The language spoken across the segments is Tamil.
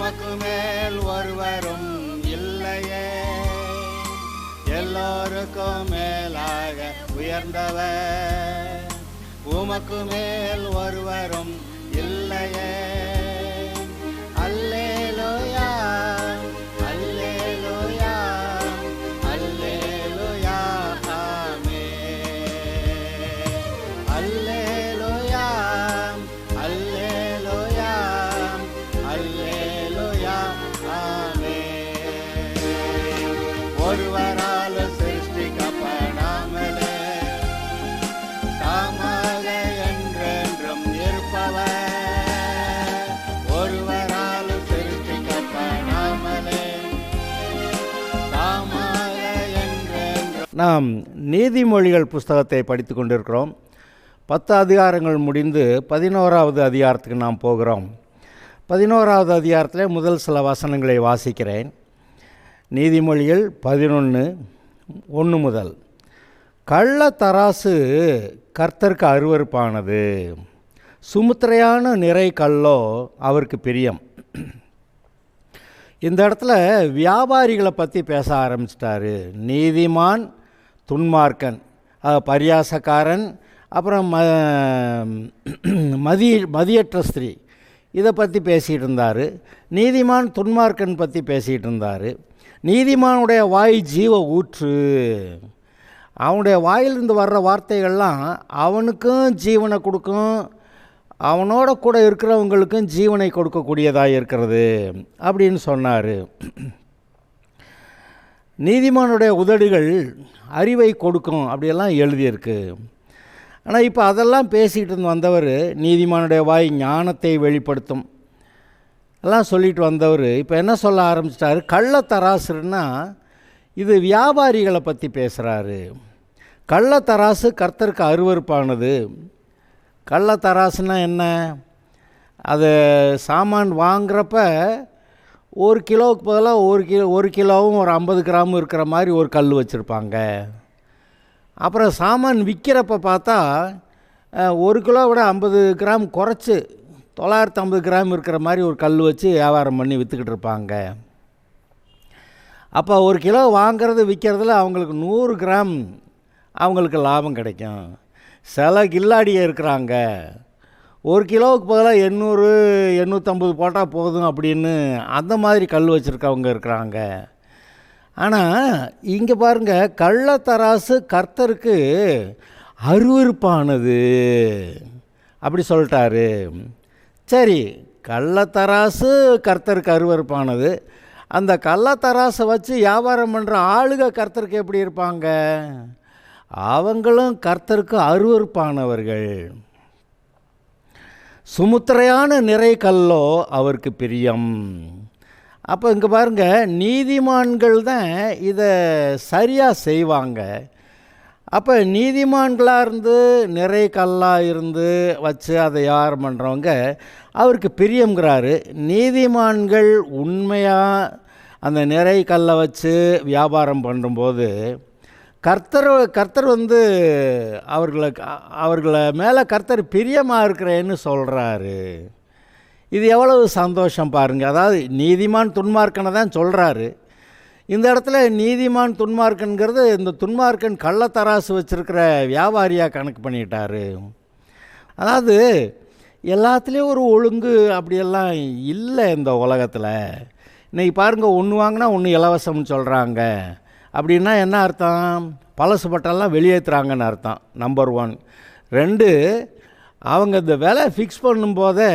உமக்கு மேல் ஒருவரும் இல்லையே, எல்லோருக்கும் மேலாக உயர்ந்தவர். உமக்கு மேல் ஒருவரும் இல்லையே. அல்லேலூயா, அல்லேலூயா, அல்லேலூயா, ஆமென். அல்லேலூயா, அல்லேலூயா, அல்லேலூயா, ஆமென். ஒருவரால் சிருஷ்டிக்கப்படாமலே தாமாக என்றென்றும் இருப்பவர். ஒருவரால் சிருஷ்டிக்கப்படாமலே தாமாக என்றென்றும். நாம் நீதிமொழிகள் புஸ்தகத்தை படித்து கொண்டிருக்கிறோம். 10 அதிகாரங்கள் முடிந்து 11வது அதிகாரத்துக்கு நாம் போகிறோம். 11வது அதிகாரத்தில் முதல் சில வசனங்களை வாசிக்கிறேன். நீதிமொழிகள் 11:1 முதல். கள்ள தராசு கர்த்தருக்கு அருவருப்பானது, சுமுத்திரையான நிறை கல்லோ அவருக்கு பிரியம். இந்த இடத்துல வியாபாரிகளை பற்றி பேச ஆரம்பிச்சிட்டாரு. நீதிமான், துன்மார்க்கன், பரியாசக்காரன், அப்புறம் மதியற்ற ஸ்திரீ, இதை பற்றி பேசிகிட்டு இருந்தார். நீதிமான் துன்மார்க்கன் பற்றி பேசிகிட்டு இருந்தார். நீதிமானுடைய வாய் ஜீவ ஊற்று, அவனுடைய வாயிலிருந்து வர்ற வார்த்தைகள்லாம் அவனுக்கும் ஜீவனை கொடுக்கும், அவனோட கூட இருக்கிறவங்களுக்கும் ஜீவனை கொடுக்கக்கூடியதாக இருக்கிறது அப்படின்னு சொன்னார். நீதிமானுடைய உதடுகள் அறிவை கொடுக்கும் அப்படியெல்லாம் எழுதியிருக்கு. ஆனால் இப்போ அதெல்லாம் பேசிக்கிட்டு வந்தவர், நீதிமானுடைய வாய் ஞானத்தை வெளிப்படுத்தும் எல்லாம் சொல்லிட்டு வந்தவர் இப்போ என்ன சொல்ல ஆரம்பிச்சிட்டாரு? கள்ளத்தராசுன்னா இது வியாபாரிகளை பற்றி பேசுகிறாரு. கள்ளத்தராசு கர்த்தருக்கு அருவருப்பானது. கள்ளத்தராசுன்னா என்ன? அது சாமான் வாங்குறப்ப 1 கிலோவுக்கு பதிலாக 1 கிலோவும் ஒரு 50 கிராமும் இருக்கிற மாதிரி ஒரு கல் வச்சுருப்பாங்க. அப்புறம் சாமான் விற்கிறப்ப பார்த்தா 1 கிலோ விட 50 கிராம் குறைச்சி 950 கிராம் இருக்கிற மாதிரி ஒரு கல் வச்சு வியாபாரம் பண்ணி விற்றுக்கிட்டு இருப்பாங்க. அப்போ 1 கிலோ வாங்கிறது விற்கிறதுல அவங்களுக்கு 100 கிராம் அவங்களுக்கு லாபம் கிடைக்கும். சில கில்லாடியே இருக்கிறாங்க, 1 கிலோவுக்கு பதிலாக 800 850 போட்டால் போதும் அப்படின்னு அந்த மாதிரி கல் வச்சுருக்கவங்க இருக்கிறாங்க. ஆனால் இங்கே பாருங்கள், கள்ளத்தராசு கர்த்தருக்கு அருவருப்பானது அப்படி சொல்லிட்டாரு. சரி, கள்ளத்தராசு கர்த்தருக்கு அருவருப்பானது. அந்த கள்ளத்தராசை வச்சு வியாபாரம் பண்ணுற ஆளுக கர்த்தருக்கு எப்படி இருப்பாங்க? அவங்களும் கர்த்தருக்கு அருவருப்பானவர்கள். சுமுத்திரையான நிறை கல்லோ அவருக்கு பிரியம். அப்போ இங்கே பாருங்கள், நீதிமான்கள் தான் இதை சரியாக செய்வாங்க. அப்போ நீதிமான்களாக இருந்து நிறை கல்லாக இருந்து வச்சு அதை வியாபாரம் பண்ணுறவங்க அவருக்கு பிரியங்கிறாரு. நீதிமான்கள் உண்மையாக அந்த நிறை கல்லை வச்சு வியாபாரம் பண்ணும்போது கர்த்தர் வந்து அவர்களை மேலே கர்த்தர் பிரியமாக இருக்கிறேன்னு சொல்கிறாரு. இது எவ்வளவு சந்தோஷம் பாருங்கள். அதாவது நீதிமான் துன்மார்க்கனை தான் சொல்கிறாரு. இந்த இடத்துல நீதிமான் துன்மார்க்கன்கிறது இந்த துன்மார்க்கன் கள்ளத்தராசு வச்சுருக்கிற வியாபாரியாக கணக்கு பண்ணிட்டாரு. அதாவது எல்லாத்துலேயும் ஒரு ஒழுங்கு அப்படியெல்லாம் இல்லை இந்த உலகத்தில். இன்றைக்கி பாருங்கள், ஒன்று வாங்கினா ஒன்று இலவசம்னு சொல்கிறாங்க. அப்படின்னா என்ன அர்த்தம்? பழசு பட்டெல்லாம் வெளியேற்றுறாங்கன்னு அர்த்தம். நம்பர் 1. 2, அவங்க இந்த விலை ஃபிக்ஸ் பண்ணும்போதே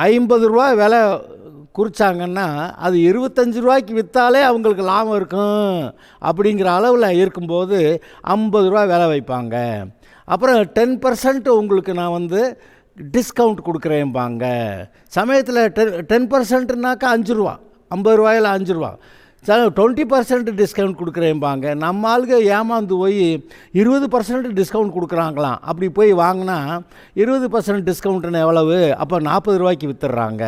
50 ரூபா விலை குறித்தாங்கன்னா அது 25 ரூபாய்க்கு விற்றாலே அவங்களுக்கு லாபம் இருக்கும் அப்படிங்கிற அளவில் இருக்கும்போது 50 ரூபா விலை வைப்பாங்க. அப்புறம் 10% உங்களுக்கு நான் வந்து டிஸ்கவுண்ட் கொடுக்குறேன்பாங்க. சமயத்தில் 10%னாக்கா 5 ரூபா, 50 ரூபாயில் 5 ரூபா, 20% டிஸ்கவுண்ட் கொடுக்குறேன்பாங்க. நம்ம ஆளுங்க ஏமாந்து போய் 20% டிஸ்கவுண்ட் கொடுக்குறாங்களாம். அப்படி போய் வாங்கினா 20% டிஸ்கவுண்ட்டுன்னு எவ்வளவு? அப்போ 40 ரூபாய்க்கு விற்றுறாங்க.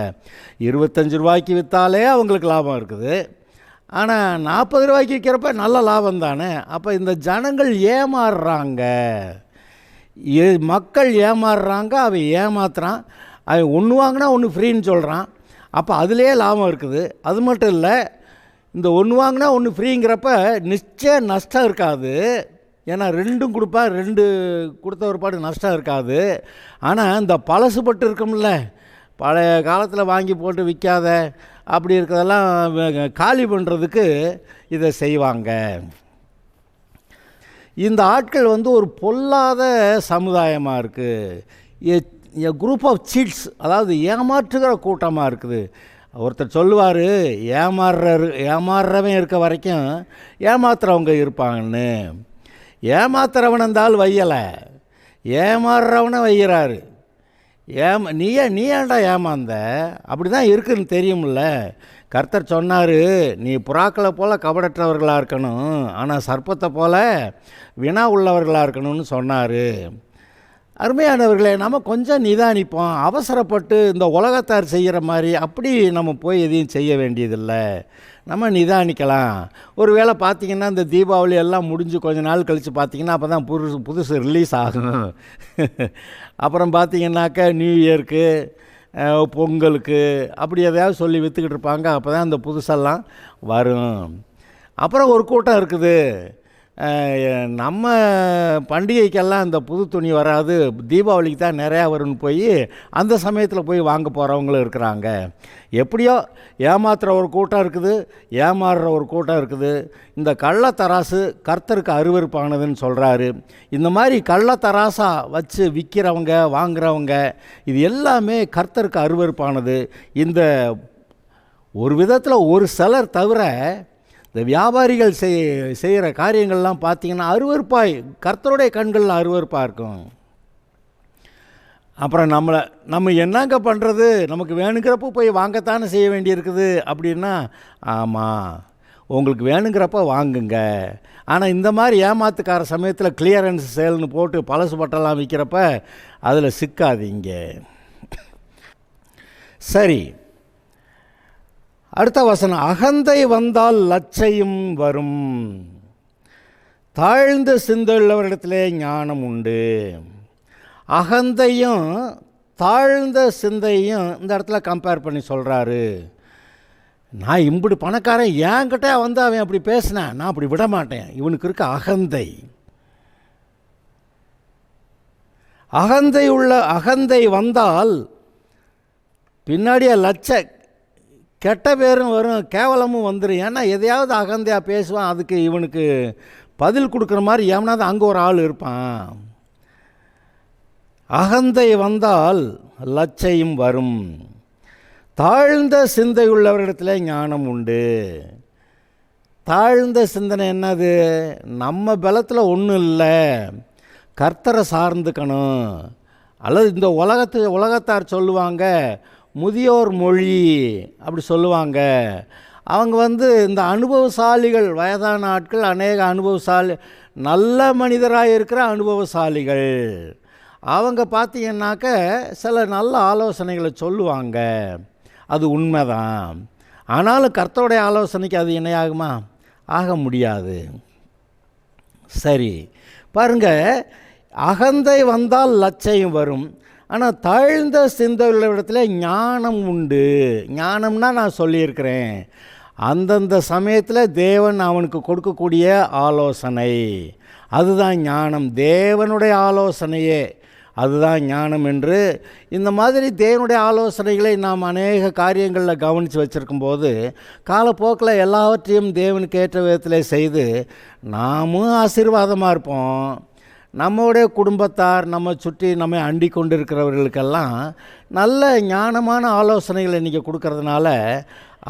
25 ரூபாய்க்கு விற்றாலே அவங்களுக்கு லாபம் இருக்குது. ஆனால் 40 ரூபாய்க்கு விற்கிறப்ப நல்ல லாபம் தானே. அப்போ இந்த ஜனங்கள் ஏமாறுறாங்க, மக்கள் ஏமாறுறாங்க. அவன் ஏமாத்துறான். அவன் ஒன்று வாங்கினா ஒன்று ஃப்ரீன்னு சொல்கிறான். அப்போ அதிலே லாபம் இருக்குது. அது மட்டும் இல்லை, இந்த ஒன்று வாங்கினா ஒன்று ஃப்ரீங்கிறப்ப நிச்சயம் நஷ்டம் இருக்காது. ஏன்னா ரெண்டும் கொடுப்பா, ரெண்டு கொடுத்த ஒரு பாடு நஷ்டம் இருக்காது. ஆனால் இந்த பழசுபட்டு இருக்கும்ல, பழைய காலத்தில் வாங்கி போட்டு விற்காத அப்படி இருக்கிறதெல்லாம் காலி பண்ணுறதுக்கு இதை செய்வாங்க. இந்த ஆட்கள் வந்து ஒரு பொல்லாத சமுதாயமாக இருக்குது. எ குரூப் ஆஃப் சீட்ஸ், அதாவது ஏமாற்றுகிற கூட்டமாக இருக்குது. ஒருத்தர் சொல்லுவார், ஏமாறுறவன் இருக்க வரைக்கும் ஏமாத்துறவங்க இருப்பாங்கன்னு. ஏமாத்துறவன் இருந்தாலும் வையலை, ஏமாறுறவனை வைக்கிறாரு. நீ ஏன்டா ஏமாந்த? அப்படி தான் இருக்குதுன்னு தெரியுமில்ல. கர்த்தர் சொன்னார், நீ புறாக்களை போல் கபடற்றவர்களாக இருக்கணும், ஆனால் சர்ப்பத்தை போல் வினா உள்ளவர்களாக இருக்கணும்னு சொன்னார். அருமையானவர்களே, நம்ம கொஞ்சம் நிதானிப்போம். அவசரப்பட்டு இந்த உலகத்தார் செய்கிற மாதிரி அப்படி நம்ம போய் எதையும் செய்ய வேண்டியதில்லை. நம்ம நிதானிக்கலாம். ஒரு வேளை பார்த்திங்கன்னா இந்த தீபாவளி எல்லாம் முடிஞ்சு கொஞ்ச நாள் கழித்து பார்த்திங்கன்னா அப்போ தான் புதுசு ரிலீஸ் ஆகும். அப்புறம் பார்த்திங்கன்னாக்கா நியூ இயருக்கு, பொங்கலுக்கு அப்படி எதையாவது சொல்லி விற்றுக்கிட்டு இருப்பாங்க. அப்போ தான் இந்த புதுசெல்லாம் வரும். அப்புறம் ஒரு கூட்டம் இருக்குது, நம்ம பண்டிகைக்கெல்லாம் இந்த புது துணி வராது, தீபாவளிக்கு தான் நிறையா வரும்னு போய் அந்த சமயத்தில் போய் வாங்க போகிறவங்களும் இருக்கிறாங்க. எப்படியோ ஏமாத்துகிற ஒரு கூட்டம் இருக்குது, ஏமாறுற ஒரு கூட்டம் இருக்குது. இந்த கள்ளத்தராசு கர்த்தருக்கு அருவருப்பானதுன்னு சொல்கிறாரு. இந்த மாதிரி கள்ளத்தராசாக வச்சு விற்கிறவங்க வாங்குறவங்க இது எல்லாமே கர்த்தருக்கு அருவருப்பானது. இந்த ஒரு விதத்தில் ஒரு சிலர் தவிர இந்த வியாபாரிகள் செய்கிற காரியங்கள்லாம் பார்த்திங்கன்னா அருவருப்பாய், கர்த்தருடைய கண்களில் அருவருப்பாக இருக்கும். அப்புறம் நம்ம என்னங்க பண்ணுறது, நமக்கு வேணுங்கிறப்ப போய் வாங்கத்தானே செய்ய வேண்டியிருக்குது அப்படின்னா, ஆமாம் உங்களுக்கு வேணுங்கிறப்ப வாங்குங்க. ஆனால் இந்த மாதிரி ஏமாத்துக்கார சமயத்தில் கிளியரன்ஸ் சேல்னு போட்டு பழசு பட்டெல்லாம் விற்கிறப்ப அதில் சிக்காதீங்க. சரி, அடுத்த வசனம், அகந்தை வந்தால் லச்சையும் வரும், தாழ்ந்த சிந்தையுள்ளவரிடத்திலே ஞானம் உண்டு. அகந்தையும் தாழ்ந்த சிந்தையும் இந்த இடத்துல கம்பேர் பண்ணி சொல்கிறாரு. நான் இப்படி பணக்காரன், என்கிட்ட வந்து அவன் அப்படி பேசினேன், நான் அப்படி விட மாட்டேன். இவனுக்கு இருக்க அகந்தை. அகந்தை வந்தால் பின்னாடியே கெட்ட பேரும் வரும், கேவலமும் வந்துடும். ஏன்னா எதையாவது அகந்தையாக பேசுவான், அதுக்கு இவனுக்கு பதில் கொடுக்குற மாதிரி எவனாவது அங்கே ஒரு ஆள் இருப்பான். அகந்தை வந்தால் லச்சையும் வரும், தாழ்ந்த சிந்தை உள்ளவரிடத்தில் ஞானம் உண்டு. தாழ்ந்த சிந்தனை என்னது? நம்ம பலத்தில் ஒன்றும் இல்லை, கர்த்தரை சார்ந்துக்கணும். அல்லது இந்த உலகத்தார் சொல்லுவாங்க முதியோர் மொழி அப்படி சொல்லுவாங்க. அவங்க வந்து இந்த அனுபவசாலிகள், வயதான ஆட்கள், அநேக அனுபவசாலி, நல்ல மனிதராக இருக்கிற அனுபவசாலிகள். அவங்க பார்த்திங்கன்னாக்க சில நல்ல ஆலோசனைகளை சொல்லுவாங்க, அது உண்மைதான். ஆனாலும் கர்த்தருடைய ஆலோசனைக்கு அது இணையாகுமா? ஆக முடியாது. சரி பாருங்கள், அகந்தை வந்தால் லச்சையும் வரும், ஆனால் தாழ்ந்த சிந்தையுள்ளவரிடத்தில் ஞானம் உண்டு. ஞானம்னா நான் சொல்லியிருக்கிறேன், அந்தந்த சமயத்தில் தேவன் அவனுக்கு கொடுக்கக்கூடிய ஆலோசனை, அதுதான் ஞானம். தேவனுடைய ஆலோசனையே அதுதான் ஞானம் என்று. இந்த மாதிரி தேவனுடைய ஆலோசனைகளை நாம் அநேக காரியங்களில் கவனித்து வச்சுருக்கும்போது காலப்போக்கில் எல்லாவற்றையும் தேவனுக்கு ஏற்ற விதத்தில் செய்து நாமும் ஆசீர்வாதமாக இருப்போம். நம்முடைய குடும்பத்தார், நம்ம சுற்றி நம்மை அண்டி கொண்டு இருக்கிறவர்களுக்கெல்லாம் நல்ல ஞானமான ஆலோசனைகளை இன்றைக்கி கொடுக்கறதுனால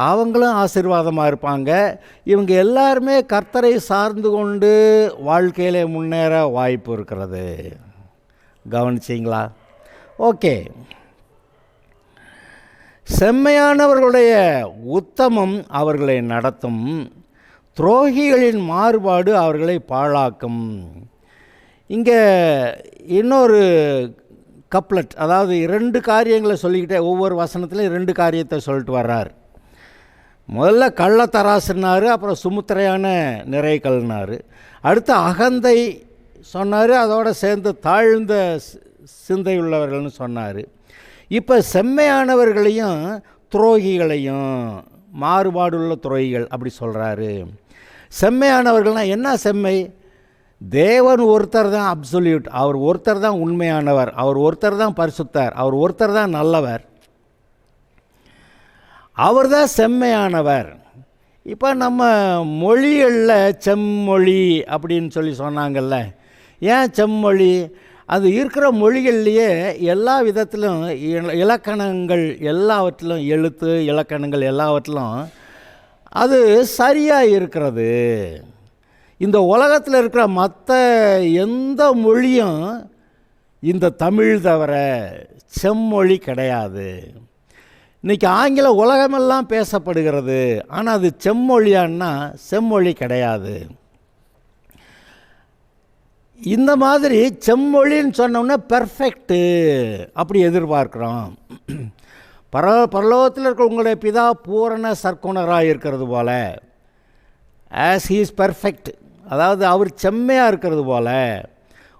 அவங்களும் ஆசீர்வாதமாக இருப்பாங்க. இவங்க எல்லாருமே கர்த்தரை சார்ந்து கொண்டு வாழ்க்கையில் முன்னேற வாய்ப்பு இருக்கிறது. கவனிச்சிங்களா? ஓகே. செம்மையானவர்களுடைய உத்தமம் அவர்களை நடத்தும், துரோகிகளின் மாறுபாடு அவர்களை பாழாக்கும். இங்கே இன்னொரு கப்லெட், அதாவது 2 காரியங்களை சொல்லிக்கிட்டே ஒவ்வொரு வசனத்துலையும் 2 காரியத்தை சொல்லிட்டு வர்றார். முதல்ல கள்ளத்தராசுனார், அப்புறம் சுமுத்திரையான நிறைகள்னார், அடுத்து அகந்தை சொன்னார், அதோடு சேர்ந்து தாழ்ந்த சிந்தையுள்ளவர்கள்னு சொன்னார். இப்போ செம்மையானவர்களையும் துரோகிகளையும், மாறுபாடுள்ள துரோகிகள் அப்படி சொல்கிறாரு. செம்மையானவர்கள்னால் என்ன செம்மை? தேவன் ஒருத்தர் தான் அப்சொல்யூட், அவர் ஒருத்தர் தான் உண்மையானவர், அவர் ஒருத்தர் தான் பரிசுத்தர், அவர் ஒருத்தர் தான் நல்லவர், அவர் தான் செம்மையானவர். இப்போ நம்ம மொழிகளில் செம்மொழி அப்படின்னு சொல்லி சொன்னாங்கல்ல, ஏன் செம்மொழி? அது இருக்கிற மொழிகள்லேயே எல்லா விதத்திலும் இலக்கணங்கள் எல்லாவற்றிலும், எழுத்து இலக்கணங்கள் எல்லாவற்றிலும் அது சரியாக இருக்கிறது. இந்த உலகத்தில் இருக்கிற மற்ற எந்த மொழியும் இந்த தமிழ் தவிர செம்மொழி கிடையாது. இன்றைக்கி ஆங்கில உலகமெல்லாம் பேசப்படுகிறது, ஆனால் அது செம்மொழியான்னா செம்மொழி கிடையாது. இந்த மாதிரி செம்மொழின்னு சொன்னோம்னா பெர்ஃபெக்ட்டு அப்படி எதிர்பார்க்குறோம். பரலோகத்தில் இருக்கிற உங்களுடைய பிதா பூரண சர்க்குணராக இருக்கிறது போல், ஆஸ் ஹீ இஸ் பெர்ஃபெக்ட், அதாவது அவர் செம்மையாக இருக்கிறது போல்,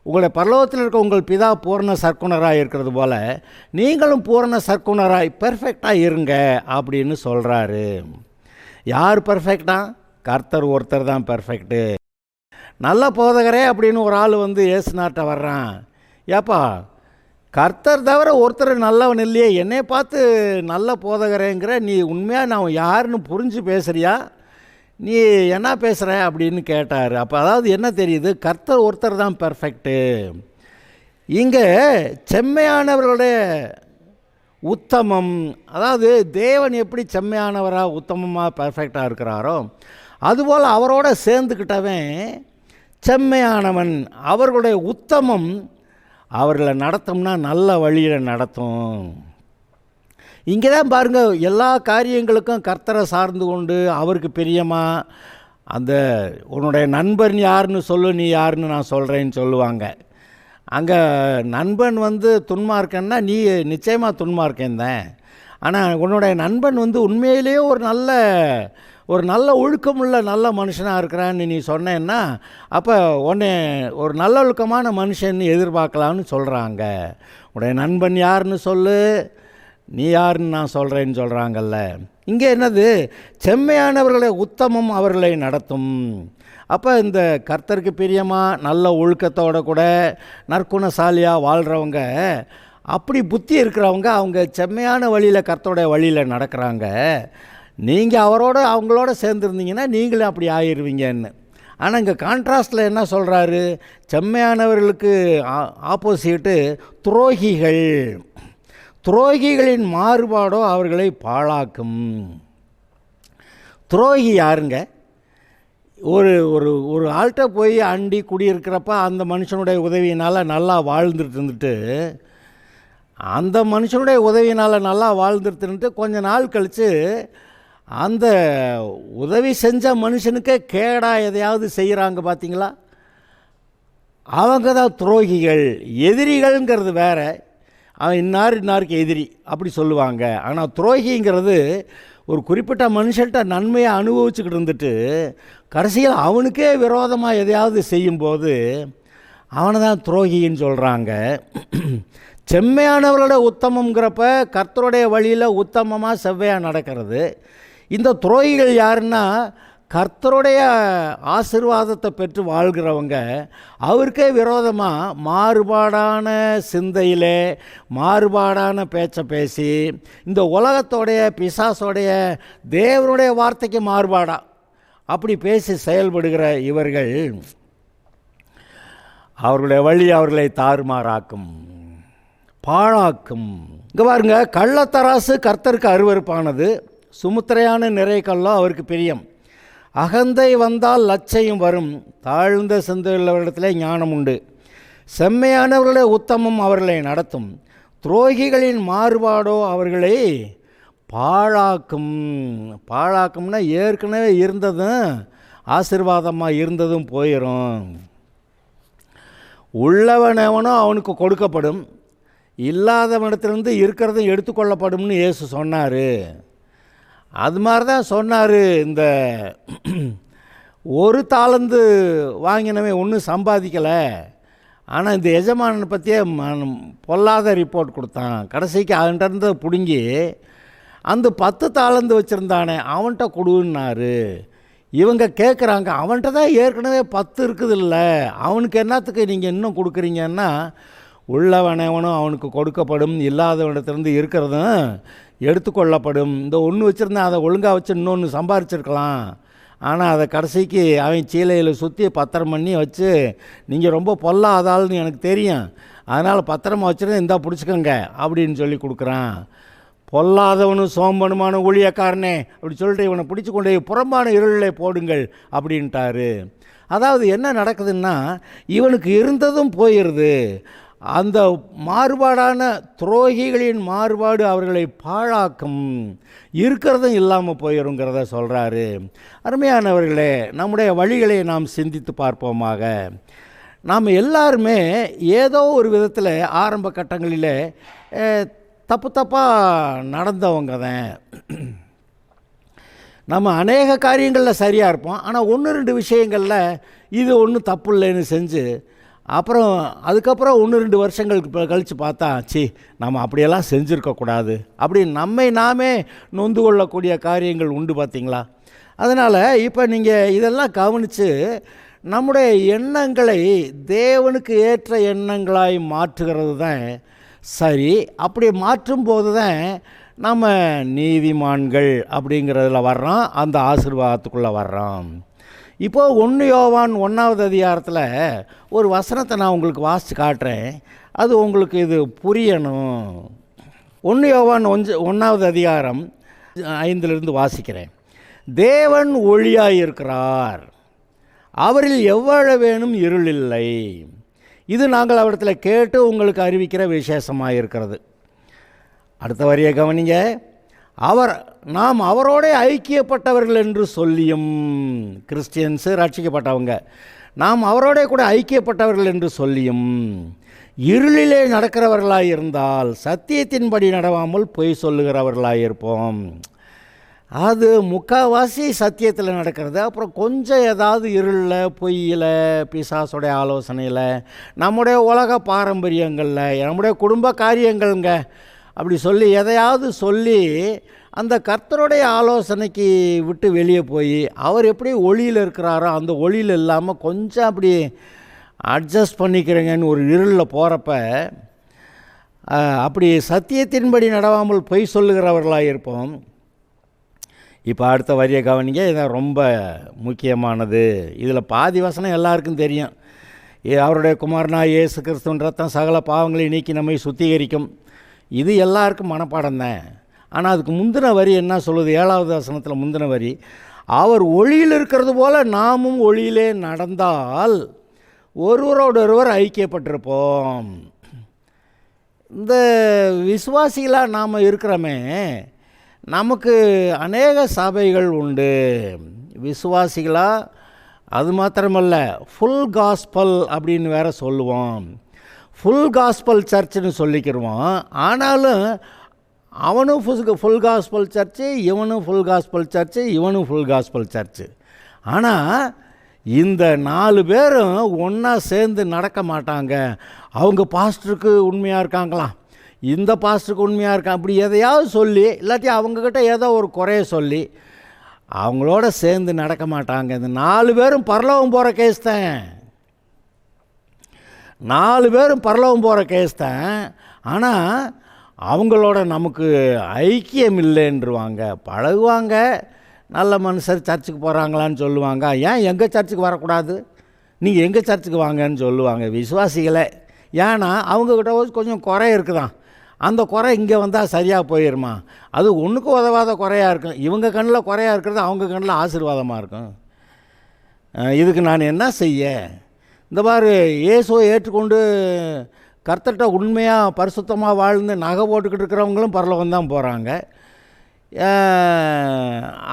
உங்களுடைய பரலோகத்தில் இருக்க உங்கள் பிதா பூரண சர்க்குணராக இருக்கிறது போல் நீங்களும் பூரண சர்க்குணராய் பெர்ஃபெக்டாக இருங்க அப்படின்னு சொல்கிறாரு. யார் பெர்ஃபெக்டா? கர்த்தர் ஒருத்தர் தான் பெர்ஃபெக்ட்டு. நல்ல போதகரே அப்படின்னு ஒரு ஆள் வந்து இயேசுநாட்ட வர்றான். ஏப்பா, கர்த்தர் தவிர ஒருத்தர் நல்லவன் இல்லையே, என்னை பார்த்து நல்ல போதகரேங்கிற, நீ உண்மையாக நான் யாருன்னு புரிஞ்சு பேசுகிறியா, நீ என்ன பேசுகிற அப்படின்னு கேட்டார். அப்போ அதாவது என்ன தெரியுது? கர்த்தர் ஒருத்தர் தான் பெர்ஃபெக்ட்டு. இங்கே செம்மையானவர்களுடைய உத்தமம், அதாவது தேவன் எப்படி செம்மையானவராக உத்தமமாக பெர்ஃபெக்டாக இருக்கிறாரோ அதுபோல் அவரோட சேர்ந்துக்கிட்டவன் செம்மையானவன். அவர்களுடைய உத்தமம் அவர்களை நடத்தோம்னா நல்ல வழியில் நடத்தும். இங்கே தான் பாருங்கள், எல்லா காரியங்களுக்கும் கர்த்தரை சார்ந்து கொண்டு அவருக்கு பிரியமாக, அந்த உன்னுடைய நண்பன் யாருன்னு சொல்லு, நீ யாருன்னு நான் சொல்கிறேன்னு சொல்லுவாங்க. அங்கே நண்பன் வந்து துன்மார்க்கன்னா நீ நிச்சயமாக துன்மார்க்கன் தான். ஆனால் உன்னுடைய நண்பன் வந்து உண்மையிலேயே ஒரு நல்ல ஒழுக்கமுள்ள நல்ல மனுஷனாக இருக்கிறான்னு நீ சொன்னேன்னா அப்போ உன்னை ஒரு நல்ல ஒழுக்கமான மனுஷன் எதிர்பார்க்கலான்னு சொல்கிறாங்க. உன்னுடைய நண்பன் யாருன்னு சொல்லு, நீ யாருன்னு நான் சொல்கிறேன்னு சொல்கிறாங்கல்ல. இங்கே என்னது? செம்மையானவர்களை உத்தமம் அவர்களை நடத்தும். அப்போ இந்த கர்த்தருக்கு பிரியமாக நல்ல ஒழுக்கத்தோடு கூட நற்குணசாலியாக வாழ்கிறவங்க, அப்படி புத்தி இருக்கிறவங்க, அவங்க செம்மையான வழியில் கர்த்தருடைய வழியில் நடக்கிறாங்க. நீங்கள் அவங்களோட சேர்ந்துருந்தீங்கன்னா நீங்களே அப்படி ஆயிடுவீங்கன்னு. ஆனால் இங்கே கான்ட்ராஸ்டில் என்ன சொல்கிறாரு? செம்மையானவர்களுக்கு ஆப்போசிட்டு துரோகிகள், துரோகிகளின் மாறுபாடோ அவர்களை பாழாக்கும். துரோகி யாருங்க? ஒரு ஒரு ஒரு ஆள்கிட்ட போய் அண்டி குடியிருக்கிறப்ப அந்த மனுஷனுடைய உதவியினால் நல்லா வாழ்ந்துட்டு இருந்துட்டு, அந்த மனுஷனுடைய உதவியினால் நல்லா வாழ்ந்துட்டு கொஞ்ச நாள் கழித்து அந்த உதவி செஞ்ச மனுஷனுக்கே கேடாக எதையாவது செய்கிறாங்க பார்த்தீங்களா? அவங்க தான் துரோகிகள். எதிரிகள்ங்கிறது வேறு, அவன் இன்னாருக்கு எதிரி அப்படி சொல்லுவாங்க. ஆனால் துரோகிங்கிறது ஒரு குறிப்பிட்ட மனுஷன்கிட்ட நன்மையை அனுபவிச்சுக்கிட்டு இருந்துட்டு கடைசியில் அவனுக்கே விரோதமாக எதையாவது செய்யும்போது அவனை தான் துரோகின்னு சொல்கிறாங்க. செம்மையானவர்களோட உத்தமங்கிறப்ப கர்த்தருடைய வழியில் உத்தமமாக செவ்வையாக நடக்கிறது. இந்த துரோகிகள் யாருன்னா கர்த்தருடைய ஆசீர்வாதத்தை பெற்று வாழ்கிறவங்க, அவருக்கே விரோதமாக மாறுபாடான சிந்தையிலே மாறுபாடான பேச்சை பேசி இந்த உலகத்தோடைய பிசாசோடைய தேவனுடைய வார்த்தைக்கு மாறுபாடாக அப்படி பேசி செயல்படுகிற இவர்கள், அவர்களுடைய வழி அவர்களை தாறுமாறாக்கும், பாழாக்கும். இங்கே பாருங்க, கள்ளத்தராசு கர்த்தருக்கு அருவருப்பானது, சுமுத்திரையான நிறை கல்லோ அவருக்கு பிரியம். அகந்தை வந்தால் லட்சையும் வரும், தாழ்ந்த சிந்தையுள்ளவரிடத்திலே ஞானம் உண்டு. செம்மையானவர்களே உத்தமம் அவர்களை நடத்தும், துரோகிகளின் மாறுபாடோ அவர்களை பாழாக்கும். பாழாக்கும்னா ஏற்கனவே இருந்ததும் ஆசீர்வாதமாக இருந்ததும் போயிடும். உள்ளவனவனோ அவனுக்கு கொடுக்கப்படும், இல்லாதவனிடத்திலிருந்து இருக்கிறதும் எடுத்துக்கொள்ளப்படும்னு இயேசு சொன்னார். அது மாதிரி தான் சொன்னார். இந்த ஒரு தாளந்து வாங்கினவன் ஒன்றும் சம்பாதிக்கலை, ஆனால் இந்த எஜமானனை பற்றியே பொல்லாத ரிப்போர்ட் கொடுத்தான். கடைசிக்கு அவன்கிட்ட பிடுங்கி அந்த 10 தாலந்து வச்சுருந்தானே அவன்கிட்ட கொடுன்னாரு. இவங்க கேட்குறாங்க, அவன்கிட்ட தான் ஏற்கனவே 10 இருக்குதுல்ல, அவனுக்கு என்னத்துக்கு நீங்கள் இன்னும் கொடுக்குறீங்கன்னா, உள்ளவனவனும் அவனுக்கு கொடுக்கப்படும், இல்லாதவனிடத்துலேருந்து இருக்கிறதும் எடுத்துக்கொள்ளப்படும். இந்த ஒன்று வச்சுருந்தேன், அதை ஒழுங்காக வச்சு இன்னொன்று சம்பாரிச்சிருக்கலாம், ஆனால் அதை கடைசிக்கு அவன் சீலையில் சுற்றி பத்திரம் பண்ணி வச்சு, நீங்கள் ரொம்ப பொல்லாதாள்னு எனக்கு தெரியும், அதனால் பத்திரமா வச்சுருந்தேன், இந்தா பிடிச்சிக்கோங்க அப்படின்னு சொல்லி கொடுக்குறான். பொல்லாதவனும் சோம்பனுமான ஊழியக்காரனே அப்படி சொல்லிட்டு இவனை பிடிச்சி கொண்டு புறம்பான இருளிலே போடுங்கள் அப்படின்ட்டாரு. அதாவது என்ன நடக்குதுன்னா, இவனுக்கு இருந்ததும் போயிடுது. அந்த மாறுபாடான துரோகிகளின் மாறுபாடு அவர்களை பாழாக்கும், இருக்கிறதும் இல்லாமல் போயிருங்கிறத சொல்கிறாரு. அருமையானவர்களே, நம்முடைய வழிகளை நாம் சிந்தித்து பார்ப்போமாக. நாம் எல்லாருமே ஏதோ ஒரு விதத்தில் ஆரம்ப கட்டங்களில் தப்பாக நடந்தவங்க தான். நம்ம அநேக காரியங்களில் சரியாக இருப்போம், ஆனால் 1-2 விஷயங்களில் இது ஒன்றும் தப்பு இல்லைன்னு செஞ்சு அப்புறம் அதுக்கப்புறம் 1-2 வருஷங்களுக்கு கழித்து பார்த்தா, நம்ம அப்படியெல்லாம் செஞ்சுருக்கக்கூடாது அப்படின்னு நம்மை நாமே நொந்து கொள்ளக்கூடிய காரியங்கள் உண்டு, பார்த்திங்களா? அதனால் இப்போ நீங்கள் இதெல்லாம் கவனித்து நம்முடைய எண்ணங்களை தேவனுக்கு ஏற்ற எண்ணங்களாய் மாற்றுகிறது தான் சரி. அப்படி மாற்றும்போது தான் நம்ம நீதிமான்கள் அப்படிங்கிறதுல வர்றோம், அந்த ஆசீர்வாதத்துக்குள்ளே வர்றோம். இப்போது 1 யோவான் 1வது அதிகாரத்தில் ஒரு வசனத்தை நான் உங்களுக்கு வாசித்து காட்டுறேன், அது உங்களுக்கு இது புரியணும். 1 யோவான் 1வது அதிகாரம் 5லிருந்து வாசிக்கிறேன். தேவன் ஒளியாய் இருக்கிறார், அவரில் எவ்வளவேனும் இருள் இல்லை. இது நாங்கள் அவரிடத்தில் கேட்டு உங்களுக்கு அறிவிக்கிற விசேஷமாக இருக்கிறது. அடுத்த வரியை கவனிங்க. நாம் அவரோட ஐக்கியப்பட்டவர்கள் என்று சொல்லியும், கிறிஸ்டியன்ஸு ரட்சிக்கப்பட்டவங்க, நாம் அவரோட கூட ஐக்கியப்பட்டவர்கள் என்று சொல்லியும் இருளிலே நடக்கிறவர்களாக இருந்தால் சத்தியத்தின்படி நடவாமல் பொய் சொல்லுகிறவர்களாக இருப்போம். அது முக்கால்வாசி சத்தியத்தில் நடக்கிறது, அப்புறம் கொஞ்சம் ஏதாவது இருளில், பொய்யில், பிசாசுடைய ஆலோசனையில், நம்முடைய உலக பாரம்பரியங்களில், நம்முடைய குடும்ப காரியங்கள்ங்க அப்படி சொல்லி எதையாவது சொல்லி அந்த கர்த்தருடைய ஆலோசனைக்கு விட்டு வெளியே போய் அவர் எப்படி ஒளியில் இருக்கிறாரோ அந்த ஒளியில் இல்லாமல் கொஞ்சம் அப்படி அட்ஜஸ்ட் பண்ணிக்கிறேங்கன்னு ஒரு இருளில் போகிறப்ப அப்படி சத்தியத்தின்படி நடவாமல் பொய் சொல்லுகிறவர்களாக இருப்போம். இப்போ அடுத்த வரியை கவனிங்க, இதான் ரொம்ப முக்கியமானது. இதில் பாதி வசனம் எல்லாருக்கும் தெரியும். அவருடைய குமாரனா இயேசு கிறிஸ்துவின் ரத்தம் சகல பாவங்களை நீக்கி நம்மை சுத்திகரிக்கும், இது எல்லாருக்கும் மனப்பாடம் தான். ஆனால் அதுக்கு முந்தின வரி என்ன சொல்லுது? 7வது வசனத்தில் முந்தின வரி, அவர் ஒளியில் இருக்கிறது போல நாமும் ஒளியிலே நடந்தால் ஒருவரோடொருவர் ஐக்கியப்பட்டிருப்போம். இந்த விசுவாசிகளாக நாம் இருக்கிறோமே, நமக்கு அநேக சபைகள் உண்டு. விசுவாசிகளாக அது மாத்திரமல்ல, ஃபுல் காஸ்பல் அப்படின்னு வேறு சொல்லுவோம். ஃபுல் காஸ்பல் சர்ச்சுன்னு சொல்லிக்கிடுவோம். ஆனாலும் அவனும் ஃபுல் காஸ்பல் சர்ச்சு, இவனும் ஃபுல் காஸ்பல் சர்ச்சு, இவனும் ஃபுல் காஸ்பல் சர்ச்சு. ஆனால் இந்த 4 பேரும் ஒன்றா சேர்ந்து நடக்க மாட்டாங்க. அவங்க பாஸ்டருக்கு உண்மையாக இருக்காங்களாம், இந்த பாஸ்டருக்கு உண்மையாக இருக்கான், அப்படி எதையாவது சொல்லி, இல்லாட்டி அவங்கக்கிட்ட ஏதோ ஒரு குறைய சொல்லி அவங்களோட சேர்ந்து நடக்க மாட்டாங்க. இந்த 4 பேரும் பரலோகம் போகிற கேஸ் தான். 4 பேரும் பரலோகம் போகிற கேஸ் தான். ஆனால் அவங்களோட நமக்கு ஐக்கியம் இல்லைன்றுவாங்க. பழகுவாங்க, நல்ல மனுஷர் சர்ச்சுக்கு போகிறாங்களான்னு சொல்லுவாங்க. ஏன் எங்கள் சர்ச்சுக்கு வரக்கூடாது, நீங்கள் எங்கள் சர்ச்சுக்கு வாங்கன்னு சொல்லுவாங்க விசுவாசிகளை. ஏன்னா அவங்கக்கிட்ட கொஞ்சம் குறை இருக்குதான், அந்த குறை இங்கே வந்தால் சரியாக போயிடுமா. அது ஒன்றுக்கும் உதவாத குறையாக இருக்கும். இவங்க கண்ணில் குறையாக இருக்கிறது அவங்க கண்ணில் ஆசீர்வாதமாக இருக்கும். இதுக்கு நான் என்ன செய்ய? இந்த மாதிரி இயேசுவை ஏற்றுக்கொண்டு கர்த்தர்கிட்ட உண்மையாக பரிசுத்தமாக வாழ்ந்து நகை போட்டுக்கிட்டு இருக்கிறவங்களும் பரலோகம் தான் போகிறாங்க.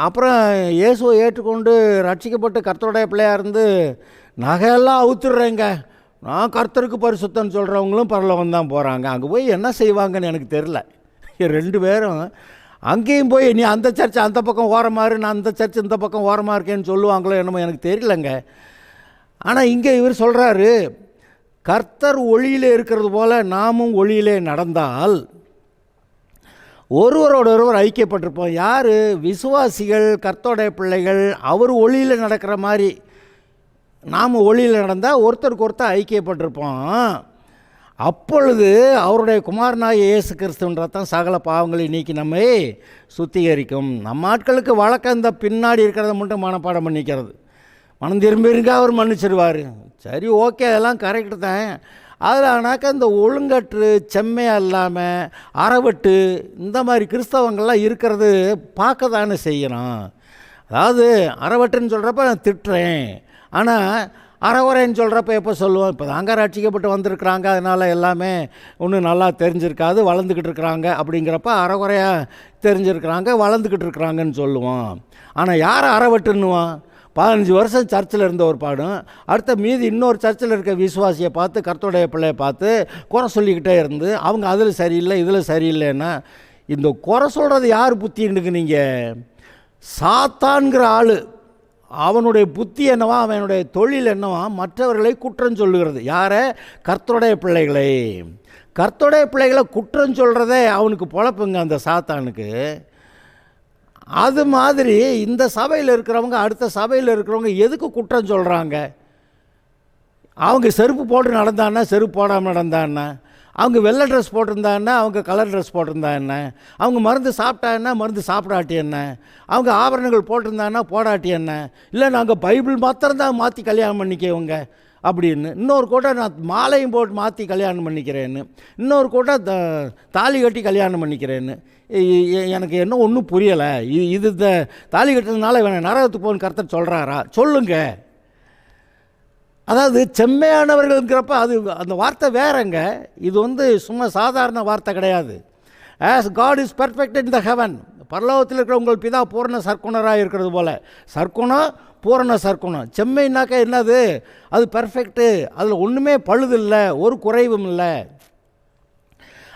அப்புறம் இயேசுவை ஏற்றுக்கொண்டு ரட்சிக்கப்பட்டு கர்த்தருடைய பிள்ளையாக இருந்து நகையெல்லாம் அவுத்துடுறேங்க, நான் கர்த்தருக்கு பரிசுத்தம்னு சொல்கிறவங்களும் பரலோகம் தான் போகிறாங்க. அங்கே போய் என்ன செய்வாங்கன்னு எனக்கு தெரில. 2 பேரும் அங்கேயும் போய் நீ அந்த சர்ச் அந்த பக்கம் ஓரமாக இரு, நான் அந்த சர்ச் இந்த பக்கம் ஓரமாக இருக்கேன்னு சொல்லுவாங்களோ என்னமோ எனக்கு தெரியலங்க. ஆனால் இங்கே இவர் சொல்கிறாரு, கர்த்தர் ஒளியிலே இருக்கிறது போல் நாமும் ஒளியிலே நடந்தால் ஒருவரோடொருவர் ஐக்கியப்பட்டிருப்போம். யார்? விசுவாசிகள், கர்த்தருடைய பிள்ளைகள். அவர் ஒளியில் நடக்கிற மாதிரி நாம் ஒளியில் நடந்தால் ஒருத்தருக்கு ஒருத்தர் ஐக்கியப்பட்டிருப்போம். அப்பொழுது அவருடைய குமாரனாகிய இயேசு கிறிஸ்துவின் ரத்தம் சகல பாவங்களை நீக்கி நம்மை சுத்திகரிக்கும். நம்ம ஆட்களுக்கு வழக்கம் இந்த பின்னாடி இருக்கிறத மட்டும் மனப்பாடம் பண்ணிக்கிறது. மனம் திரும்பிருங்க அவர் மன்னிச்சிடுவார். சரி, ஓகே, அதெல்லாம் கரெக்டு தான். அதில் ஆனாக்கா இந்த ஒழுங்கற்று செம்மையாக இல்லாமல் அறவட்டு இந்த மாதிரி கிறிஸ்தவங்கள்லாம் இருக்கிறது பார்க்க தானே செய்யணும். அதாவது அறவட்டுன்னு சொல்கிறப்ப நான் திட்டுறேன், ஆனால் அறகுறைன்னு சொல்கிறப்ப எப்போ சொல்லுவோம், இப்போ தாங்க ரட்சிக்கப்பட்டு வந்திருக்கிறாங்க, அதனால் எல்லாமே ஒன்றும் நல்லா தெரிஞ்சிருக்காது, வளர்ந்துக்கிட்டு இருக்கிறாங்க அப்படிங்கிறப்ப அறகுறையாக தெரிஞ்சிருக்கிறாங்க, வளர்ந்துக்கிட்டு இருக்கிறாங்கன்னு சொல்லுவோம். ஆனால் யாரை அறவட்டுன்னுவான்? 15 வருஷம் சர்ச்சில் இருந்த ஒரு பாடும், அடுத்த மீதி இன்னொரு சர்ச்சில் இருக்க விசுவாசியை பார்த்து, கர்த்தருடைய பிள்ளையை பார்த்து குறை சொல்லிக்கிட்டே இருந்து அவங்க அதில் சரியில்லை இதில் சரியில்லைன்னா, இந்த குறை சொல்கிறது யார் புத்தின்னுக்கு? நீங்கள் சாத்தான்கிற ஆள் அவனுடைய புத்தி என்னவா, அவனுடைய தொழில் என்னவா? மற்றவர்களை குற்றம் சொல்லுகிறது. யாரை? கர்த்தருடைய பிள்ளைகளை. கர்த்தருடைய பிள்ளைகளை குற்றம் சொல்கிறதே அவனுக்கு பொழப்புங்க அந்த சாத்தானுக்கு. அது மாதிரி இந்த சபையில் இருக்கிறவங்க அடுத்த சபையில் இருக்கிறவங்க எதுக்கு குற்றம் சொல்கிறாங்க? அவங்க செருப்பு போட்டு நடந்தான்னா, செருப்பு போடாமல் நடந்தான்னா, அவங்க வெள்ளை ட்ரெஸ் போட்டிருந்தான்னா, அவங்க கலர் ட்ரெஸ் போட்டிருந்தா என்ன, அவங்க மருந்து சாப்பிட்டான்னா, மருந்து சாப்பிடாட்டி என்ன, அவங்க ஆபரணங்கள் போட்டிருந்தான்னா போடாட்டி என்ன, இல்லை நாங்கள் பைபிள் மாத்திரம்தான் மாற்றி கல்யாணம் பண்ணிக்கவங்க அப்படின்னு. இன்னொரு கூட்டம் நான் மாலையும் போட்டு மாற்றி கல்யாணம் பண்ணிக்கிறேன்னு, இன்னொரு கூட்டம் தாலி கட்டி கல்யாணம் பண்ணிக்கிறேன்னு. எனக்கு என்ன ஒன்றும் புரியலை. இது இந்த தாலி கட்டுறதுனால இவனை நரகத்துக்கு போகணுன்னு கர்த்தர் சொல்கிறாரா? சொல்லுங்கள். அதாவது செம்மையானவர்கள்ங்கிறப்ப அது அந்த வார்த்தை வேறங்க. இது சும்மா சாதாரண வார்த்தை கிடையாது. As God is perfect in the heaven, பரலோகத்தில் இருக்கிற உங்கள் பிதா பூரண சர்க்குணராக இருக்கிறது போல். சர்க்குணம், பூரண சர்க்குணம். செம்மைனாக்கா என்னது? அது பர்ஃபெக்ட்டு, அதில் ஒன்றுமே பழுதில்லை, ஒரு குறைவும் இல்லை.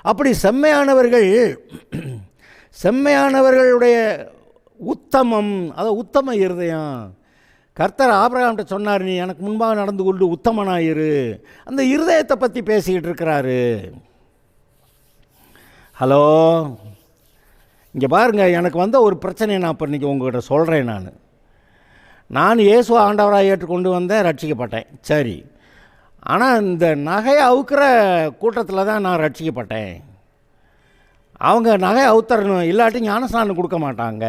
அப்படி செம்மையானவர்களுடைய உத்தமம், அது உத்தம இருதயம். கர்த்தர் ஆபிரகாம்கிட்ட சொன்னார், நீ எனக்கு முன்பாக நடந்து கொண்டு உத்தமனாயிரு. அந்த இருதயத்தை பற்றி பேசிக்கிட்டு இருக்கிறாரு. ஹலோ, இங்கே பாருங்கள், எனக்கு வந்த ஒரு பிரச்சனையை நான் இப்போ இன்றைக்கி உங்கள்கிட்ட சொல்கிறேன். நான் இயேசுவை ஆண்டவராக ஏற்றுக்கொண்டு வந்தேன், ரட்சிக்கப்பட்டேன். சரி, ஆனால் இந்த நகையை அவுக்கிற கூட்டத்தில் தான் நான் ரட்சிக்கப்பட்டேன். அவங்க நகையை அவுத்தரணும், இல்லாட்டி ஞானஸ்நானம் கொடுக்க மாட்டாங்க.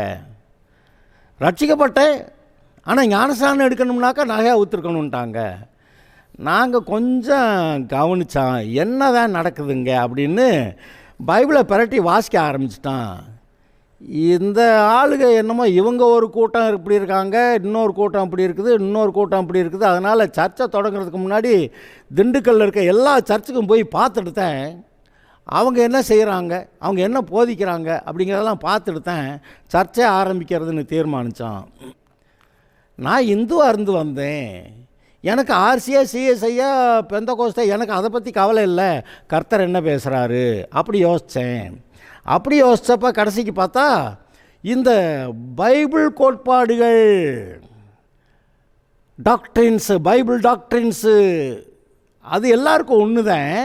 ரட்சிக்கப்பட்டேன், ஆனால் ஞானஸ்நானம் எடுக்கணும்னாக்கா நகையை அவுத்துருக்கணுன்ட்டாங்க. நாங்கள் கொஞ்சம் கவனித்தோம், என்ன தான் நடக்குதுங்க அப்படின்னு பைபிளை பிரட்டி வாசிக்க ஆரம்பிச்சிட்டான். இந்த ஆளுக என்னமோ இவங்க ஒரு கூட்டம் இப்படி இருக்காங்க, இன்னொரு கூட்டம் அப்படி இருக்குது, இன்னொரு கூட்டம் அப்படி இருக்குது. அதனால் சர்ச்சை தொடங்குறதுக்கு முன்னாடி திண்டுக்கல்லில் இருக்க எல்லா சர்ச்சுக்கும் போய் பார்த்துட்டு தான் அவங்க என்ன செய்கிறாங்க, அவங்க என்ன போதிக்கிறாங்க அப்படிங்கிறதெல்லாம் பார்த்துட்டு தான் சர்ச்சை ஆரம்பிக்கிறதுன்னு தீர்மானித்தோம். நான் இந்துவாக இருந்து வந்தேன், எனக்கு ஆர்சியா சிஎஸ்ஐயா பெந்தகோஸ்தா எனக்கு அதை பற்றி கவலை இல்லை, கர்த்தர் என்ன பேசுகிறாரு அப்படி யோசித்தேன். அப்படி யோசித்தப்ப கடைசிக்கு பார்த்தா இந்த பைபிள் கோட்பாடுகள், டாக்ட்ரின்ஸு, பைபிள் டாக்ட்ரின்ஸு அது எல்லாருக்கும் ஒன்று தான்.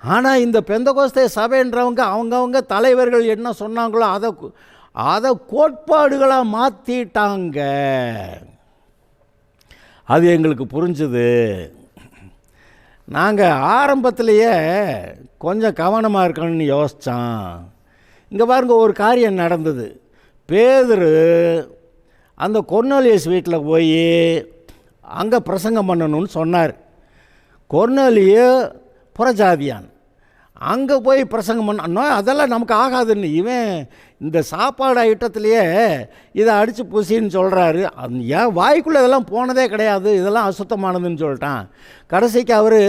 ஆனால் இந்த பெந்தகோஸ்தே சபைன்றவங்க அவங்கவுங்க தலைவர்கள் என்ன சொன்னாங்களோ அதை கோட்பாடுகளாக மாற்றிட்டாங்க. அது எங்களுக்கு புரிஞ்சுது. நாங்கள் ஆரம்பத்திலேயே கொஞ்சம் கவனமாக இருக்கணும்னு யோசித்தோம். இங்கே பாருங்க, ஒரு காரியம் நடந்தது. பேதுரு அந்த கொர்னேலியஸ் வீட்டில் போய் அங்கே பிரசங்கம் பண்ணணும்னு சொன்னார். கொர்னேலியு புறஜாதியான், அங்கே போய் பிரசங்கம் பண்ண அதெல்லாம் நமக்கு ஆகாதுன்னு இவன் இந்த சாப்பாடு ஐட்டத்துலேயே இதை அடித்து பூசின்னு சொல்கிறாரு. ஏன் வாய்க்குள்ளே இதெல்லாம் போனதே கிடையாது, இதெல்லாம் அசுத்தமானதுன்னு சொல்லிட்டான். கடைசிக்கு அவர்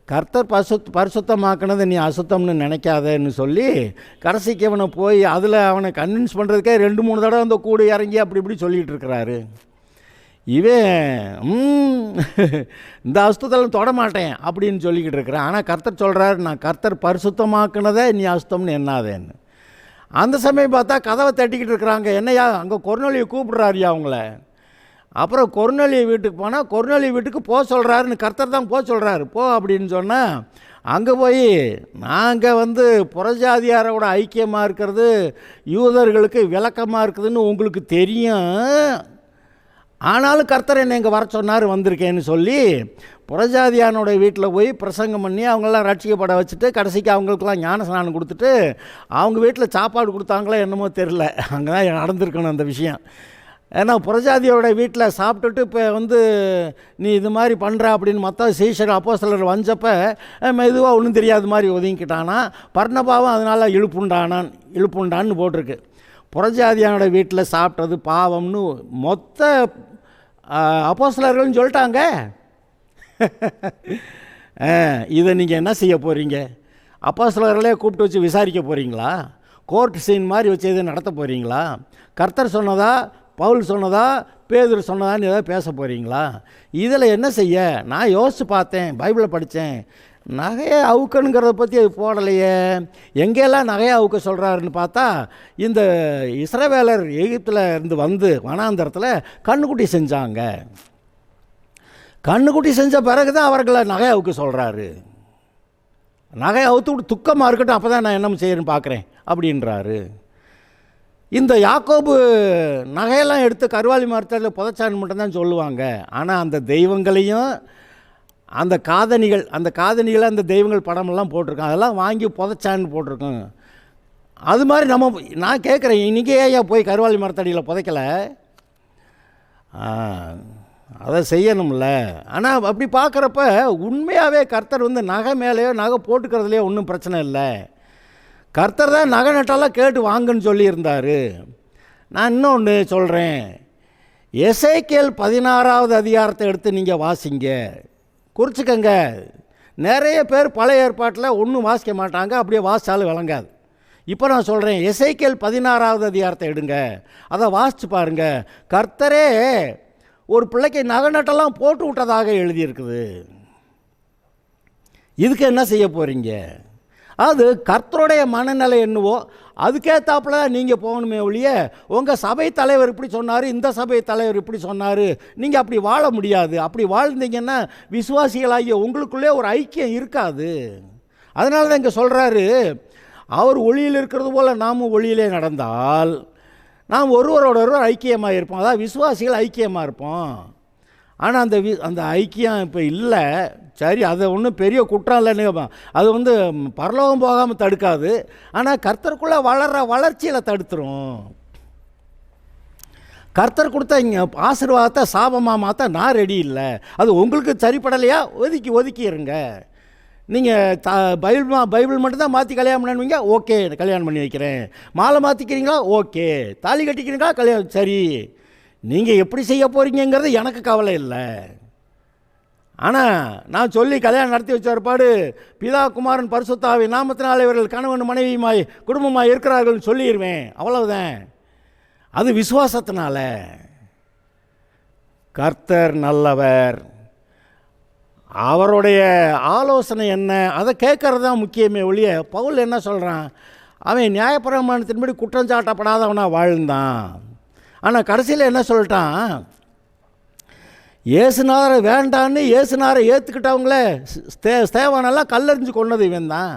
கர்த்தர் பரிசுத்தமாக்கினது நீ அசுத்தம்னு நினைக்காதேன்னு சொல்லி கடைசிக்கு அவனை போய் அதில் அவனை கன்வின்ஸ் பண்ணுறதுக்கே 2-3 தடவை அந்த கூடு இறங்கி அப்படி இப்படி சொல்லிகிட்டு இருக்கிறாரு. இவன் இந்த அசுத்தத்தெல்லாம் தொட மாட்டேன் அப்படின்னு சொல்லிக்கிட்டு இருக்கிறான். ஆனால் கர்த்தர் சொல்கிறார், நான் கர்த்தர் பரிசுத்தமாக்குனதே நீ அசுத்தம்னு என்னாதேன்னு. அந்த சமயம் பார்த்தா கதவை தட்டிக்கிட்டு இருக்கிறாங்க. என்னையா அங்கே கொர்னேலியை கூப்பிடுறாருயா அவங்கள. அப்புறம் கொர்நேலிய வீட்டுக்கு போனால் கொர்நேலிய வீட்டுக்கு போக சொல்கிறாருன்னு கர்த்தர் தான் போக சொல்கிறாரு. போ அப்படின்னு சொன்னால் அங்கே போய் நாங்கள் புறஜாதியாரோட ஐக்கியமாக இருக்கிறது யூதர்களுக்கு விளக்கமாக இருக்குதுன்னு உங்களுக்கு தெரியும், ஆனாலும் கர்த்தர் என்னை இங்கே வர சொன்னார், வந்திருக்கேன்னு சொல்லி புறஜாதியானோட வீட்டில் போய் பிரசங்கம் பண்ணி அவங்களெலாம் ரட்சிக்கப்பட வச்சுட்டு கடைசிக்கு அவங்களுக்கெல்லாம் ஞான ஸ்நானம் கொடுத்துட்டு அவங்க வீட்டில் சாப்பாடு கொடுத்தாங்களோ என்னமோ தெரில. அங்கே தான் நடந்திருக்கணும் அந்த விஷயம். ஏன்னா புறஜாதியோட வீட்டில் சாப்பிட்டுட்டு இப்போ நீ இது மாதிரி பண்ணுற அப்படின்னு மற்ற சீஷர் அப்போஸ்தலர் வந்தப்போ மெதுவாக ஒன்றும் தெரியாத மாதிரி ஒதுங்கிக்கிட்டானா. பர்னபாவும் அதனால் இழுப்புண்டான்னு போட்டிருக்கு. புறஜாதியானோட வீட்டில் சாப்பிட்டது பாவம்னு மொத்த அப்போஸ்தலர்கள்னு சொல்லிட்டாங்க. இதை நீங்கள் என்ன செய்ய போகிறீங்க? அப்போஸ்தலர்களே கூப்பிட்டு வச்சு விசாரிக்க போகிறீங்களா? கோர்ட் சீன் மாதிரி வச்சு எதுவும் நடத்த போகிறீங்களா? கர்த்தர் சொன்னதா, பவுல் சொன்னதா, பேதுரு சொன்னதான்னு ஏதாவது பேச போகிறீங்களா? இதில் என்ன செய்ய? நான் யோசித்து பார்த்தேன், பைபிளை படித்தேன், நகையை அவுக்கணுங்கிறத பற்றி அது போடலையே. எங்கெல்லாம் நகையை அவுக்க சொல்கிறாருன்னு பார்த்தா இந்த இஸ்ரவேலர் எகிப்தில் இருந்து வனாந்தரத்தில் கண்ணுக்குட்டி செஞ்சாங்க. கண்ணுக்குட்டி செஞ்ச பிறகு தான் அவர்களை நகை அவுக்க சொல்கிறாரு. நகை அவுத்து விட்டு துக்கமாக இருக்கட்டும், அப்போ தான் நான் என்ன செய்யணும்னு பார்க்குறேன் அப்படின்றாரு. இந்த யாக்கோபு நகையெல்லாம் எடுத்து கருவாலி மரத்தில் புதைச்சான்னு மட்டும்தான் சொல்லுவாங்க. ஆனால் அந்த தெய்வங்களையும் அந்த காதணிகளை அந்த தெய்வங்கள் படமெல்லாம் போட்டிருக்கோம், அதெல்லாம் வாங்கி புதைச்சான்னு போட்டிருக்கோம். அது மாதிரி நான் கேட்குறேன், இன்றைக்கி ஏன் போய் கருவாலி மரத்தடியில் புதைக்கலை? அதை செய்யணும்ல. ஆனால் அப்படி பார்க்குறப்ப உண்மையாகவே கர்த்தர் நகை மேலேயோ நகை போட்டுக்கிறதுலையோ ஒன்றும் பிரச்சனை இல்லை. கர்த்தர் தான் நகை நட்டெல்லாம் கேட்டு வாங்கன்னு சொல்லியிருந்தார். நான் இன்னொன்று சொல்கிறேன், எசேக்கியேல் 16வது அதிகாரத்தை எடுத்து நீங்கள் வாசிங்க, குறிச்சிக்கங்க. நிறைய பேர் பழைய ஏற்பாட்டில் ஒன்றும் வாசிக்க மாட்டாங்க, அப்படியே வாசித்தாலும் விளங்காது. இப்போ நான் சொல்கிறேன், எசேக்கியேல் 16வது அதிகாரத்தை எடுங்க, அதை வாசித்து பாருங்கள். கர்த்தரே ஒரு பிள்ளைக்கு நகை நட்டெல்லாம் போட்டு விட்டதாக எழுதியிருக்குது. இதுக்கு என்ன செய்ய போகிறீங்க? அது கர்த்தருடைய மனநிலை என்னவோ அதுக்கேற்றாப்புல நீங்கள் போகணுமே ஒழிய உங்கள் சபை தலைவர் இப்படி சொன்னார், இந்த சபை தலைவர் இப்படி சொன்னார், நீங்கள் அப்படி வாழ முடியாது. அப்படி வாழ்ந்தீங்கன்னா விசுவாசிகளாகிய உங்களுக்குள்ளே ஒரு ஐக்கியம் இருக்காது. அதனால தான் இங்கே சொல்கிறாரு, அவர் ஒளியில் இருக்கிறது போல் நாமும் ஒளியிலே நடந்தால் நாம் ஒருவரோட ஐக்கியமாக இருப்போம், அதாவது விசுவாசிகள் ஐக்கியமாக இருப்போம். ஆனால் அந்த ஐக்கியம் இப்போ இல்லை. சரி, அதை ஒன்றும் பெரிய குற்றம் இல்லைன்னு அது பரலோகம் போகாமல் தடுக்காது, ஆனால் கர்த்தருக்குள்ளே வளர்ச்சியில் தடுத்துரும். கர்த்தர் கொடுத்த இங்கே ஆசீர்வாதத்தை சாபமாக மாற்ற நான் ரெடி இல்லை. அது உங்களுக்கு சரிப்படலையா ஒதுக்கிடுங்க. நீங்கள் பைபிள் மட்டும்தான் மாற்றி கல்யாணம் பண்ணுவீங்க, ஓகே கல்யாணம் பண்ணி வைக்கிறேன். மாலை மாற்றிக்கிறீங்களா, ஓகே. தாலி கட்டிக்கிறீங்களா, கல்யாணம், சரி. நீங்கள் எப்படி செய்ய போகிறீங்கிறது எனக்கு கவலை இல்லை. ஆனால் நான் சொல்லி கல்யாணம் நடத்தி வச்ச ஏற்பாடு பிதா குமாரன் பரிசுத்த ஆவி நாமத்தினாலே இவர்கள் கணவன் மனைவியுமாய் குடும்பமாக இருக்கிறார்கள்னு சொல்லிடுவேன், அவ்வளவுதான். அது விசுவாசத்தினால. கர்த்தர் நல்லவர், அவருடைய ஆலோசனை என்ன அதை கேட்கறது தான் முக்கியமே ஒழிய. பவுல் என்ன சொல்கிறான், அவன் நியாயப்பிரமாணத்தின்படி குற்றஞ்சாட்டப்படாதவனாக வாழ்ந்தான். ஆனால் கடைசியில் என்ன சொல்லிட்டான், இயேசுநாதரை வேண்டான்னு இயேசுநாதரை ஏற்றுக்கிட்டவங்களே ஸ்தேவானெல்லாம் கல்லறிஞ்சு கொண்டது இவன் தான்.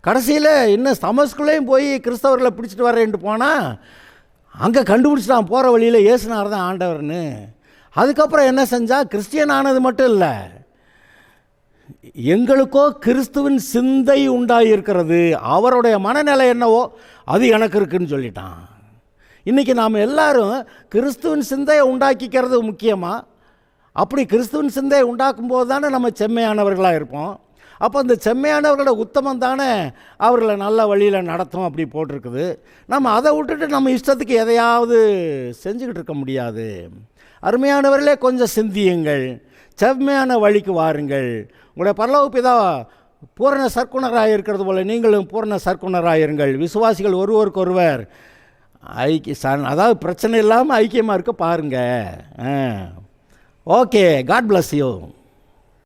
கடைசியில் இன்னும் தமஸ்குள்ளேயும் போய் கிறிஸ்தவர்களை பிடிச்சிட்டு வரேன்ட்டு போனால் அங்கே கண்டுபிடிச்சிட்டான் போகிற வழியில் இயேசுநாதர் தான் ஆண்டவர்னு. அதுக்கப்புறம் என்ன செஞ்சால், கிறிஸ்டியன் ஆனது மட்டும் இல்லை, எங்களுக்கோ கிறிஸ்துவின் சிந்தை உண்டாகியிருக்கிறது, அவருடைய மனநிலை என்னவோ அது எனக்கு இருக்குன்னு சொல்லிட்டான். இன்றைக்கி நாம் எல்லாரும் கிறிஸ்துவின் சிந்தையை உண்டாக்கிக்கிறது முக்கியமாக. அப்படி கிறிஸ்துவின் சிந்தையை உண்டாக்கும் போது தானே நம்ம செம்மையானவர்களாக இருப்போம். அப்போ அந்த செம்மையானவர்களோட உத்தமம் தானே அவர்களை நல்ல வழியில் நடத்தும் அப்படி போட்டிருக்குது. நம்ம அதை விட்டுட்டு நம்ம இஷ்டத்துக்கு எதையாவது செஞ்சுக்கிட்டு இருக்க முடியாது. அருமையானவர்களே, கொஞ்சம் சிந்தியுங்கள், செம்மையான வழிக்கு வாருங்கள். உங்களுடைய பரலோக பிதா பூரண சர்க்குணராக இருக்கிறது போல் நீங்களும் பூரண சர்க்குணராயிருங்கள். விசுவாசிகள் ஒருவருக்கொருவர் அதாவது பிரச்சனை இல்லாமல் ஐக்கியமாக இருக்க பாருங்கள். Okay, God bless you.